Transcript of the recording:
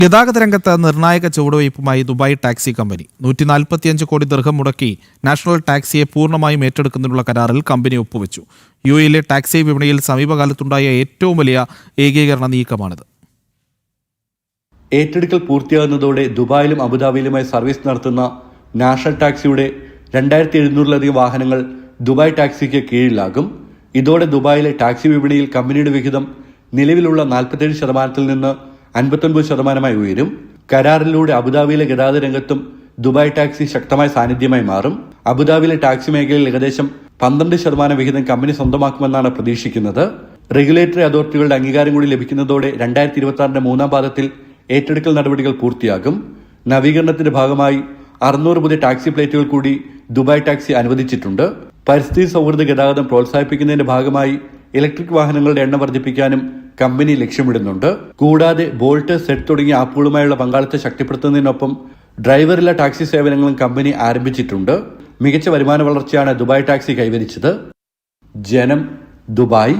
ഗതാഗത രംഗത്ത് നിർണായക ചുവടുവയ്പുമായി ദുബായ് ടാക്സി കമ്പനി 145 കോടി ദിർഹം മുടക്കി നാഷണൽ ടാക്സിയെ പൂർണ്ണമായും ഏറ്റെടുക്കുന്നതിനുള്ള കരാറിൽ കമ്പനി ഒപ്പുവെച്ചു. യുഎഇയിലെ ടാക്സി വിപണിയിൽ സമീപകാലത്തുണ്ടായ ഏറ്റവും വലിയ ഏകീകരണ നീക്കമാണിത്. ഏറ്റെടുക്കൽ പൂർത്തിയാകുന്നതോടെ ദുബായിലും അബുദാബിയിലുമായി സർവീസ് നടത്തുന്ന നാഷണൽ ടാക്സിയുടെ 2700-ലധികം വാഹനങ്ങൾ ദുബായ് ടാക്സിക്ക് കീഴിലാകും. ഇതോടെ ദുബായിലെ ടാക്സി വിപണിയിൽ കമ്പനിയുടെ വിഹിതം നിലവിലുള്ള 47% നിന്ന് 59% ഉയരും. കരാറിലൂടെ അബുദാബിയിലെ ഗതാഗത രംഗത്തും ദുബായ് ടാക്സി ശക്തമായ സാന്നിധ്യമായി മാറും. അബുദാബിയിലെ ടാക്സി മേഖലയിൽ ഏകദേശം 12% വിഹിതം കമ്പനി സ്വന്തമാക്കുമെന്നാണ് പ്രതീക്ഷിക്കുന്നത്. റെഗുലേറ്ററി അതോറിറ്റികളുടെ അംഗീകാരം കൂടി ലഭിക്കുന്നതോടെ 2026 മൂന്നാം പാദത്തിൽ ഏറ്റെടുക്കൽ നടപടികൾ പൂർത്തിയാകും. നവീകരണത്തിന്റെ ഭാഗമായി 600 പുതിയ ടാക്സി പ്ലേറ്റുകൾ കൂടി ദുബായ് ടാക്സി അനുവദിച്ചിട്ടുണ്ട്. പരിസ്ഥിതി സൗഹൃദ ഗതാഗതം പ്രോത്സാഹിപ്പിക്കുന്നതിന്റെ ഭാഗമായി ഇലക്ട്രിക് വാഹനങ്ങളുടെ എണ്ണം വർദ്ധിപ്പിക്കാനും കമ്പനി ലക്ഷ്യമിടുന്നുണ്ട്. കൂടാതെ ബോൾട്ട്, സെറ്റ് തുടങ്ങിയ ആപ്പുകളുമായുള്ള പങ്കാളിത്തം ശക്തിപ്പെടുത്തുന്നതിനൊപ്പം ഡ്രൈവറില്ല ടാക്സി സേവനങ്ങളും കമ്പനി ആരംഭിച്ചിട്ടുണ്ട്. മികച്ച വരുമാന വളർച്ചയാണ് ദുബായ് ടാക്സി കൈവരിച്ചത്. ജനം, ദുബായ്.